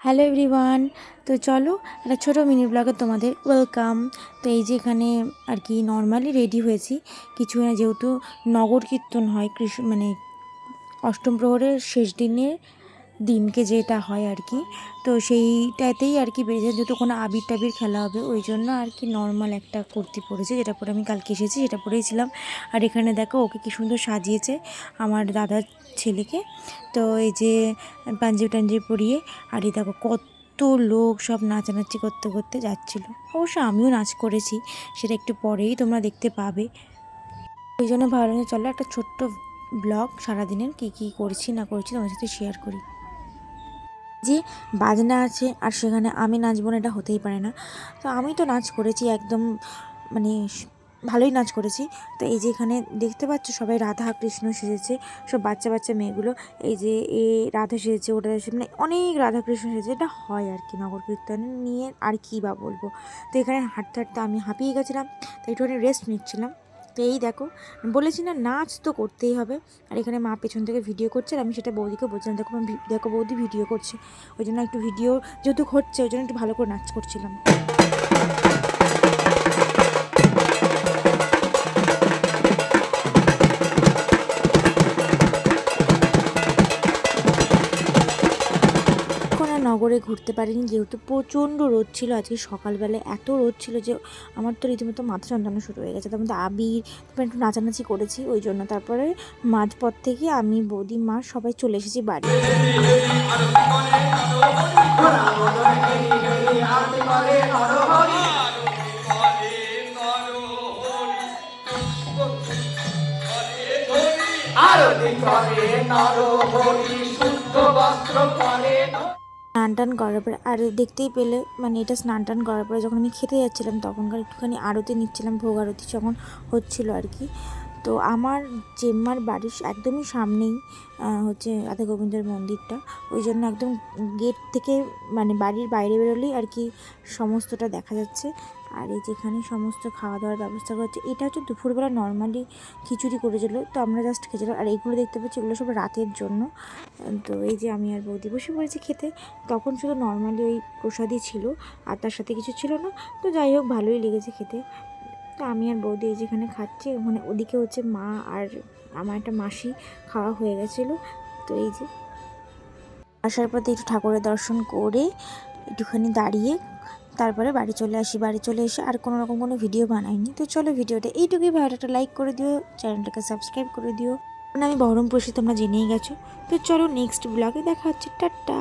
Hello everyone. তো চলো একটা ছোটো মিনি ব্লগে তোমাদের ওয়েলকাম। তো এই যে এখানে আর কি নর্মালি রেডি হয়েছি কিছু না, যেহেতু নগর কীর্তন হয় মানে অষ্টম প্রহরের শেষ দিনকে যেটা হয় আর কি, তো সেইটাতেই আর কি বেরিয়েছে, যেহেতু কোনো আবির টাবির খেলা হবে ওই জন্য আর কি নর্মাল একটা কুর্তি পরেছে, যেটা পরে আমি কালকে এসেছি সেটা পরেই ছিলাম। আর এখানে দেখো ওকে কী সুন্দর সাজিয়েছে আমার দাদার ছেলেকে। তো এই যে পাঞ্জাবি টাঞ্জাবি পরিয়ে, আর এই দেখো কত লোক সব নাচানাচি করতে করতে যাচ্ছিল। অবশ্য আমিও নাচ করেছি, সেটা একটু পরেই তোমরা দেখতে পাবে। ওই জন্য ভাবলাম চলো একটা ছোট্ট ব্লগ সারাদিনের কী কী করছি না করছি তোমার সাথে শেয়ার করি। যে বাজনা আছে আর সেখানে আমি নাচবো না, এটা হতেই পারে না। তো আমি তো নাচ করেছি একদম, মানে ভালোই নাচ করেছি। তো এই যে এখানে দেখতে পাচ্ছ সবাই রাধা কৃষ্ণ সেজেছে, সব বাচ্চা বাচ্চা মেয়েগুলো। এই যে এ রাধা সেজেছে, ওটা সেজেছে, মানে অনেক রাধা কৃষ্ণ সেজেছে। এটা হয় আর কি নগর কীর্তন নিয়ে, আর কী বা বলবো। তো এখানে হাঁটতে হাঁটতে আমি হাঁপিয়ে গেছিলাম, তো একটুখানি রেস্ট নিচ্ছিলাম। তো এই দেখো, বলেছি না নাচ তো করতেই হবে। আর এখানে মা পেছন থেকে ভিডিও করছে, আর আমি সেটা বৌদিকে বলছিলাম, দেখো দেখো বৌদি ভিডিও করছে। ওই জন্য একটু ভিডিও যেহেতু হচ্ছে ওই জন্য একটু ভালো করে নাচ করছিলাম। এখন আর নগরে ঘুরতে পারিনি, যেহেতু প্রচণ্ড রোদ ছিল। আজকে সকালবেলায় এত রোদ ছিল যে আমার তো রীতিমতো মাথা যন্ত্রণা শুরু হয়ে গেছে। তার মধ্যে আবির, তারপরে একটু নাচানাচি করেছি ওই জন্য। তারপরে মাঝপথ থেকে আমি, বৌদি, মা সবাই চলে এসেছি বাড়ি। স্নান টান করার পরে, আর দেখতেই পেলে মানে এটা স্নান টান করার পরে যখন আমি খেতে যাচ্ছিলাম তখনকার একটুখানি আরতি নিচ্ছিলাম, ভোগ আরতি যখন হচ্ছিলো আর কি। তো আমার জেম্মার বাড়ির একদমই সামনেই হচ্ছে রাধা গোবিন্দের মন্দিরটা। ওই জন্য একদম গেট থেকে মানে বাড়ির বাইরে বেরোলেই আর কি সমস্তটা দেখা যাচ্ছে। আর এই যেখানে সমস্ত খাওয়া দাওয়ার ব্যবস্থা করছে, এটা হচ্ছে দুপুরবেলা নর্মালি খিচুড়ি করেছিল, তো আমরা জাস্ট খেয়েছিলাম। আর এইগুলো দেখতে পাচ্ছি এগুলো সব রাতের জন্য। তো এই যে আমি আর বৌদি বসে পড়েছি খেতে। তখন শুধু নর্মালি ওই প্রসাদই ছিল, আর তার সাথে কিছু ছিল না। তো যাই হোক ভালোই লেগেছে খেতে। তো আমি আর বৌদি এই যেখানে খাচ্ছি, ওখানে ওদিকে হচ্ছে মা আর আমার একটা মাসি খাওয়া হয়ে গেছিলো। তো এই যে আসার পথে একটু ঠাকুরের দর্শন করে একটুখানি দাঁড়িয়ে তারপরে বাড়ি চলে আসি। বাড়ি চলে এসে আর কোনো রকম কোনো ভিডিও বানাইনি। তো চলো ভিডিওটা এইটুকুই, ভালো একটা লাইক করে দিও, চ্যানেলটাকে সাবস্ক্রাইব করে দিও। কারণ আমি বহরমপুর তোমরা জেনেই গেছো। তো চলো নেক্সট ব্লগে দেখা হচ্ছে, টাটা।